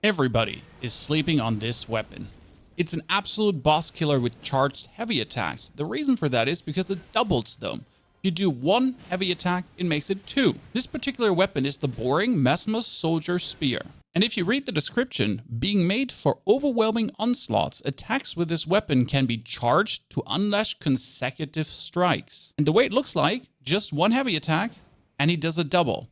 Everybody is sleeping on this weapon. It's an absolute boss killer with charged heavy attacks. The reason for that is because it doubles them. If you do one heavy attack, it makes it two. This particular weapon is the boring Messmer Soldier Spear. And if you read the description, being made for overwhelming onslaughts, attacks with this weapon can be charged to unleash consecutive strikes. And the way it looks like, just one heavy attack, and he does a double.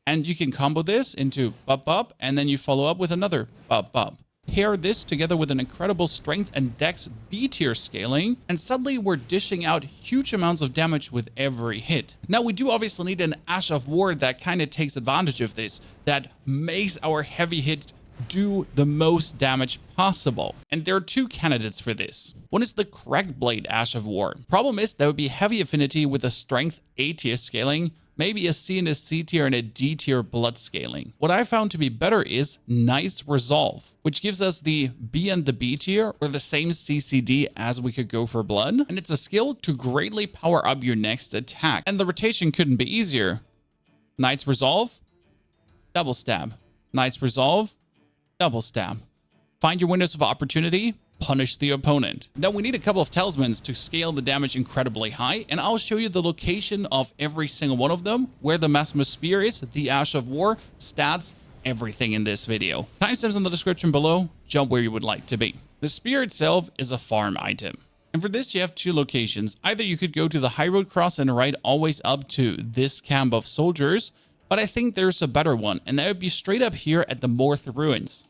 And you can combo this into bup, and then you follow up with another bup. Pair this together with an incredible strength and dex B tier scaling, and suddenly we're dishing out huge amounts of damage with every hit. Now we do obviously need an Ash of War that kind of takes advantage of this, that makes our heavy hit do the most damage possible. And there are two candidates for this. One is the Crack Blade Ash of War. Problem is there would be heavy affinity with a strength A tier scaling, maybe a C and a C tier and a D tier blood scaling. What I found to be better is Knight's Resolve, which gives us the B and the B tier, or the same CCD as we could go for blood. And it's a skill to greatly power up your next attack. And the rotation couldn't be easier. Knight's Resolve, double stab. Knight's Resolve, double stab. Find your windows of opportunity, punish the opponent. Now we need a couple of talismans to scale the damage incredibly high, and I'll show you the location of every single one of them, where the Messmer Spear is, the Ash of War, stats, everything in this video. Timestamps in the description below, jump where you would like to be. The spear itself is a farm item. And for this you have two locations. Either you could go to the High Road Cross and ride always up to this camp of soldiers, but I think there's a better one, and that would be straight up here at the Morth Ruins.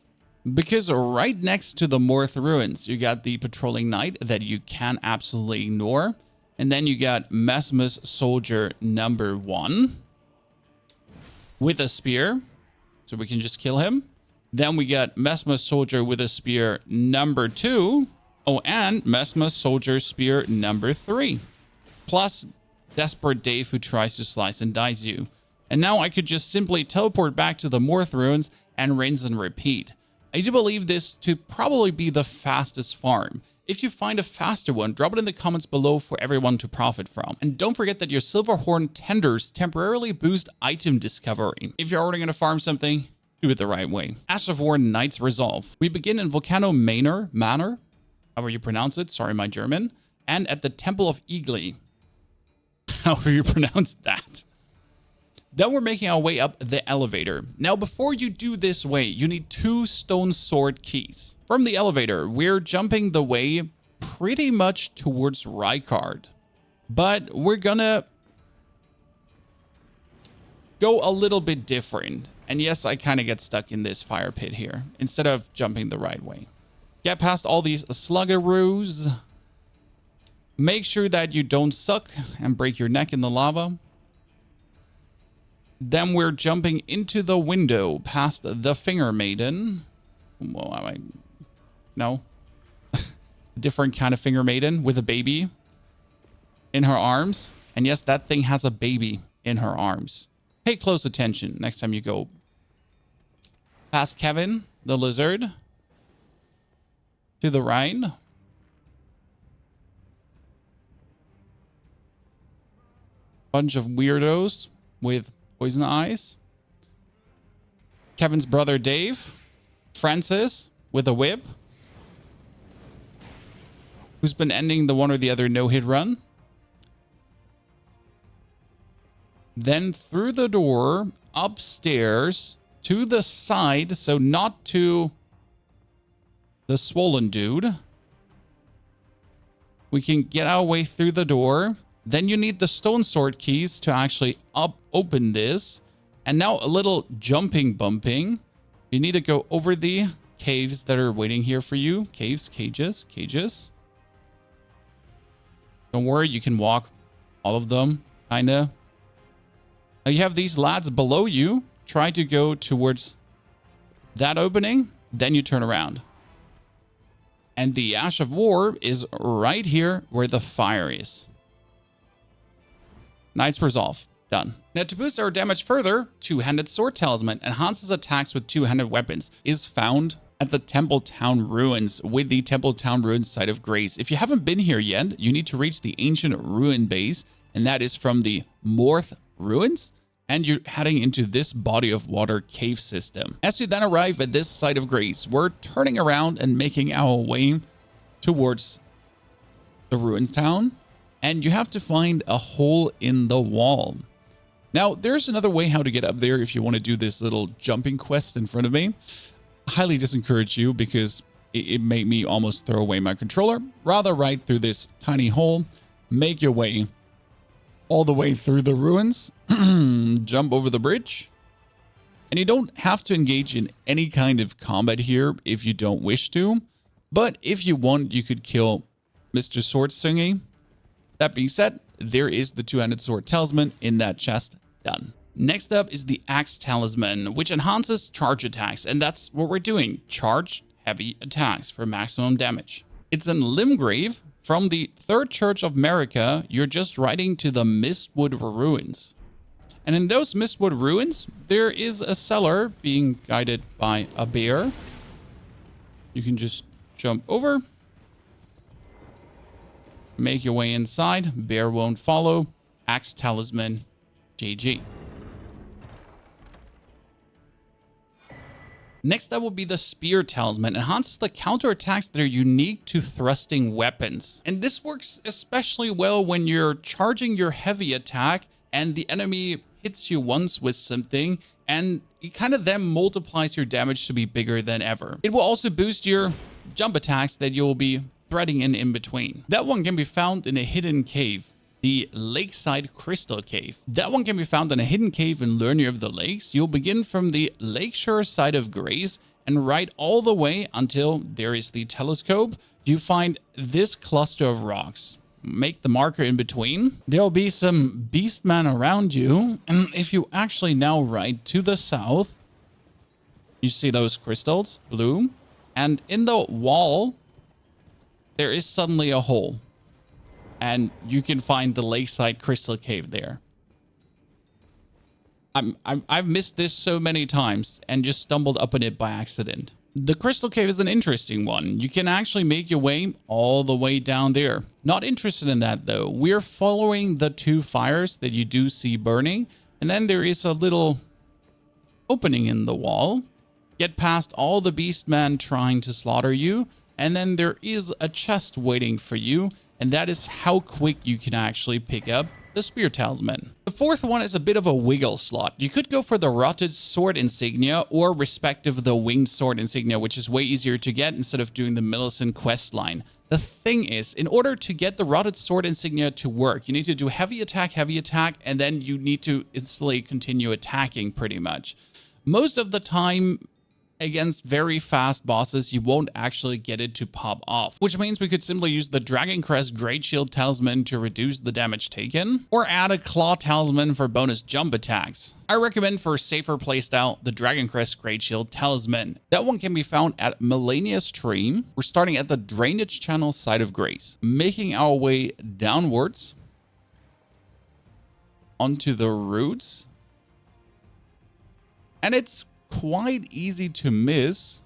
Because right next to the Morth Ruins, you got the Patrolling Knight that you can absolutely ignore. And then you got Messmer's Soldier number 1 with a spear, so we can just kill him. Then we got Messmer's Soldier with a spear number 2. Oh, and Messmer's Soldier spear number 3. Plus Desperate Dave who tries to slice and dice you. And now I could just simply teleport back to the Morth Ruins and rinse and repeat. I do believe this to probably be the fastest farm. If you find a faster one, drop it in the comments below for everyone to profit from. And don't forget that your Silverhorn tenders temporarily boost item discovery. If you're already going to farm something, do it the right way. Ash of War Knight's Resolve. We begin in Volcano Manor, however you pronounce it, sorry my German, and at the Temple of Eagly, however you pronounce that. Then we're making our way up the elevator. Now, before you do this way, you need 2 stone sword keys. From the elevator, we're jumping the way pretty much towards Rykard. But we're gonna go a little bit different. And yes, I kind of get stuck in this fire pit here, instead of jumping the right way. Get past all these sluggaroos. Make sure that you don't suck and break your neck in the lava. Then we're jumping into the window past the Finger Maiden. Well, no. Different kind of Finger Maiden with a baby in her arms. And yes, that thing has a baby in her arms. Pay close attention next time you go past Kevin, the lizard. To the right. Bunch of weirdos with poison eyes. Kevin's brother Dave. Francis with a whip, who's been ending the one or the other no-hit run. Then through the door, upstairs, to the side, so not to the swollen dude. We can get our way through the door. Then you need the stone sword keys to actually open this. And now a little jumping bumping. You need to go over the caves that are waiting here for you. Caves, cages. Don't worry, you can walk all of them, kinda. Now you have these lads below you. Try to go towards that opening. Then you turn around. And the Ash of War is right here where the fire is. Knight's Resolve. Done. Now to boost our damage further, Two-Handed Sword Talisman enhances attacks with two-handed weapons. Is found at the Templetown Ruins with the Templetown Ruins Site of Grace. If you haven't been here yet, you need to reach the Ancient Ruin Base, and that is from the Morth Ruins and you're heading into this body of water cave system. As you then arrive at this site of grace, we're turning around and making our way towards the ruined town, and you have to find a hole in the wall. Now, there's another way how to get up there if you want to do this little jumping quest in front of me. I highly disencourage you because it made me almost throw away my controller. Rather ride through this tiny hole, make your way all the way through the ruins, jump over the bridge, and you don't have to engage in any kind of combat here if you don't wish to. But if you want, you could kill Mr. Sword Thingy. That being said, there is the two-handed sword talisman in that chest. Done. Next up is the axe talisman, which enhances charge attacks, and that's what we're doing. Charge heavy attacks for maximum damage. It's in Limgrave. From the Third Church of America, you're just riding to the Mistwood ruins. And in those Mistwood ruins, there is a cellar being guided by a bear. You can just jump over, make your way inside. Bear won't follow. Axe talisman, GG. Next up will be the spear talisman. It enhances the counterattacks that are unique to thrusting weapons. And this works especially well when you're charging your heavy attack and the enemy hits you once with something, and it kind of then multiplies your damage to be bigger than ever. It will also boost your jump attacks that you'll be threading in between. That one can be found in a hidden cave, the Lakeside Crystal Cave. That one can be found in a hidden cave in Lernier of the Lakes. You'll begin from the lakeshore side of Grace and ride all the way until there is the telescope. You find this cluster of rocks. Make the marker in between. There'll be some beastmen around you, and if you actually now ride to the south, you see those crystals, blue, and in the wall, there is suddenly a hole. And you can find the Lakeside Crystal Cave there. I've missed this so many times and just stumbled up on it by accident. The Crystal Cave is an interesting one. You can actually make your way all the way down there. Not interested in that though. We're following the two fires that you do see burning. And then there is a little opening in the wall. Get past all the beastmen trying to slaughter you. And then there is a chest waiting for you. And that is how quick you can actually pick up the spear talisman. The fourth one is a bit of a wiggle slot. You could go for the rotted sword insignia or respective the winged sword insignia, which is way easier to get instead of doing the Millicent quest line. The thing is, in order to get the rotted sword insignia to work, you need to do heavy attack, and then you need to instantly continue attacking pretty much. Most of the time, against very fast bosses, you won't actually get it to pop off, which means we could simply use the Dragon Crest Greatshield talisman to reduce the damage taken, or add a Claw talisman for bonus jump attacks. I recommend for a safer playstyle, the Dragon Crest Greatshield talisman. That one can be found at Melania's Tree. We're starting at the Drainage Channel side of Grace, making our way downwards onto the roots, and it's quite easy to miss,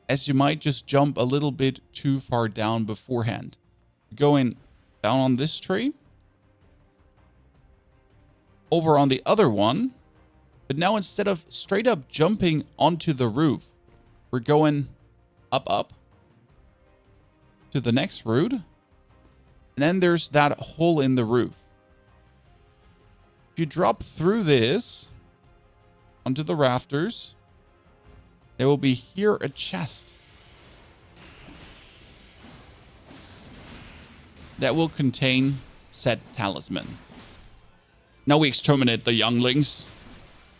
as you might just jump a little bit too far down beforehand. Going down on this tree, over on the other one, but now instead of straight up jumping onto the roof, we're going up to the next root, and then there's that hole in the roof. If you drop through this onto the rafters, there will be here a chest that will contain said talisman. Now we exterminate the younglings.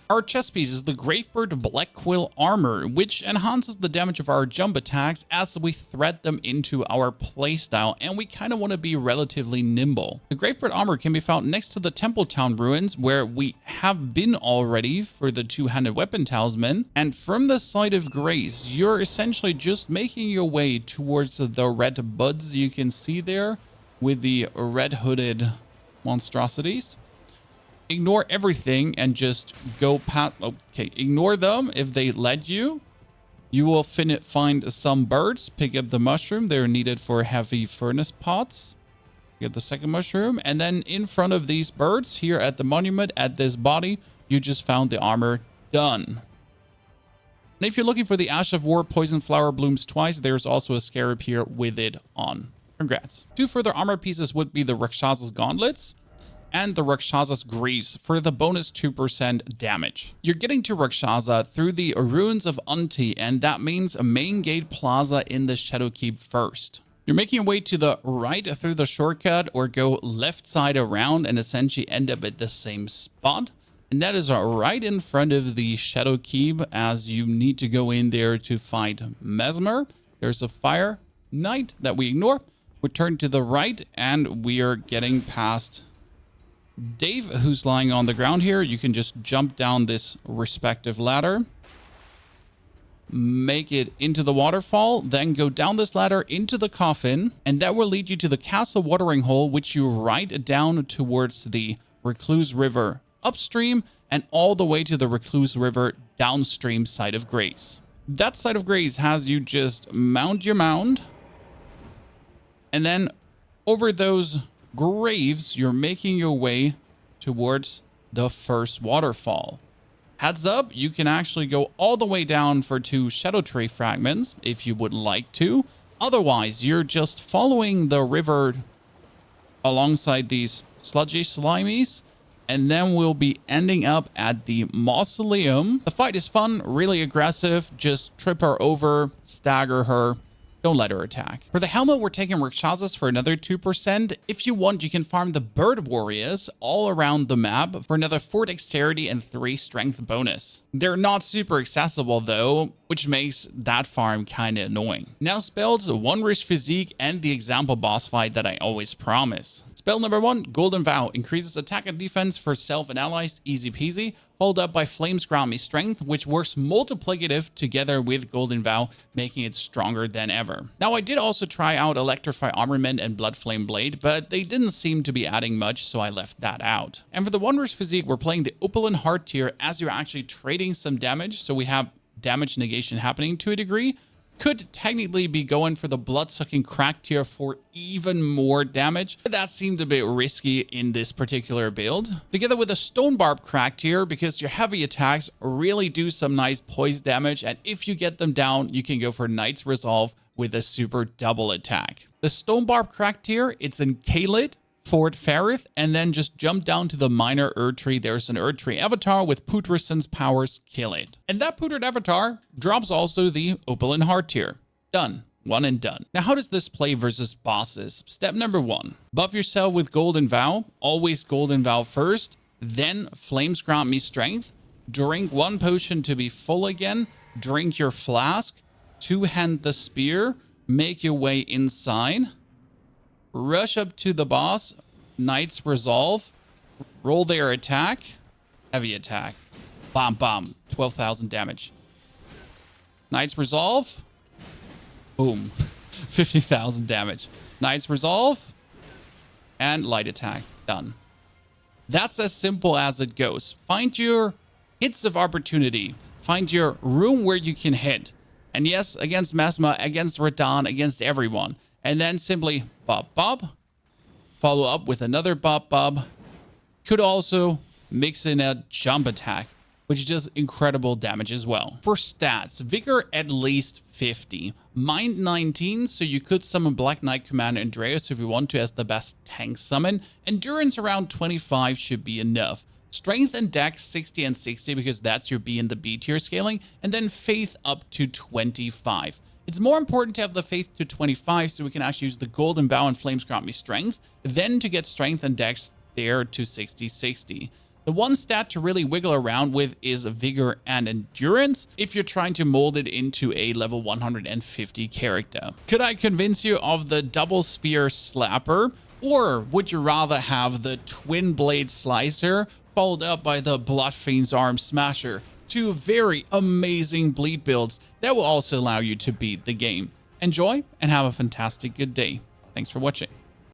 Our chest piece is the Gravebird Blackquill armor, which enhances the damage of our jump attacks as we thread them into our playstyle, and we kind of want to be relatively nimble. The Gravebird armor can be found next to the Templetown ruins, where we have been already for the two-handed weapon talisman, and from the side of Grace, you're essentially just making your way towards the red buds you can see there with the red hooded monstrosities. Ignore everything and just go past. Okay, ignore them if they led you. You will find some birds. Pick up the mushroom. They're needed for heavy furnace pots. Get the second mushroom. And then in front of these birds here at the monument, at this body, you just found the armor. Done. And if you're looking for the Ash of War, Poison Flower blooms twice, there's also a scarab here with it on. Congrats. 2 further armor pieces would be the Rakshasa's Gauntlets and the Rakshasa's Greaves for the bonus 2% damage. You're getting to Rakshasa through the Ruins of Unti, and that means a main gate plaza in the Shadowkeep first. You're making your way to the right through the shortcut, or go left side around and essentially end up at the same spot. And that is right in front of the Shadowkeep, as you need to go in there to fight Messmer. There's a Fire Knight that we ignore. We turn to the right and we are getting past Dave, who's lying on the ground here. You can just jump down this respective ladder, make it into the waterfall, then go down this ladder into the coffin, and that will lead you to the castle watering hole, which you ride down towards the Recluse River upstream and all the way to the Recluse River downstream side of Grace. That side of Grace has you just mount your mound, and then over those graves, you're making your way towards the first waterfall. Heads up, you can actually go all the way down for 2 Shadow Tree fragments if you would like to. Otherwise, you're just following the river alongside these sludgy slimies, and then we'll be ending up at the Mausoleum. The fight is fun, really aggressive. Just trip her over, stagger her. Don't let her attack. For the helmet, we're taking Rakshasas for another 2%. If you want, you can farm the Bird Warriors all around the map for another 4 dexterity and 3 strength bonus. They're not super accessible though, which makes that farm kind of annoying. Now spells, Wondrous Physick, and the example boss fight that I always promise. Spell number 1, Golden Vow, increases attack and defense for self and allies, easy peasy, followed up by Flames Grant Me Strength, which works multiplicative together with Golden Vow, making it stronger than ever. Now, I did also try out Electrify Armament and Blood Flame Blade, but they didn't seem to be adding much, so I left that out. And for the Wondrous Physick, we're playing the Opalin Heart tier as you're actually trading some damage, so we have damage negation happening to a degree. Could technically be going for the Blood-Sucking Crack tier for even more damage, but that seemed a bit risky in this particular build. Together with a Stone Barb Crack tier, because your heavy attacks really do some nice poise damage, and if you get them down, you can go for Knight's Resolve with a super double attack. The Stone Barb Crack tier, it's in Caelid, Fort Ferrith, and then just jump down to the minor Erdtree. There's an Erdtree avatar with Putrescence powers, kill it. And that Putrid avatar drops also the Opalin Heart tier. Done. One and done. Now, how does this play versus bosses? Step number 1, buff yourself with Golden Vow. Always Golden Vow first, then Flames Grant Me Strength. Drink 1 potion to be full again. Drink your flask. 2-hand the spear. Make your way inside. Rush up to the boss, Knight's Resolve, roll their attack, heavy attack, bomb, bomb, 12,000 damage. Knight's Resolve, boom, 50,000 damage. Knight's Resolve, and light attack, done. That's as simple as it goes. Find your hits of opportunity, find your room where you can hit. And yes, against Messmer, against Radahn, against everyone. And then simply Bob Bob, follow up with another Bob Bob. Could also mix in a jump attack, which does incredible damage as well. For stats, Vigor at least 50, Mind 19, so you could summon Black Knight Commander Andreas if you want to as the best tank summon. Endurance around 25 should be enough. Strength and Dex 60 and 60 because that's your B and the B tier scaling, and then Faith up to 25. It's more important to have the Faith to 25 so we can actually use the Golden Vow and Flames Grant Me Strength, then to get Strength and Dex there to 60-60. The one stat to really wiggle around with is Vigor and Endurance if you're trying to mold it into a level 150 character. Could I convince you of the Double Spear Slapper, or would you rather have the Twin Blade Slicer followed up by the Blood Fiend's Arm Smasher? 2 very amazing bleed builds that will also allow you to beat the game. Enjoy and have a fantastic good day. Thanks for watching.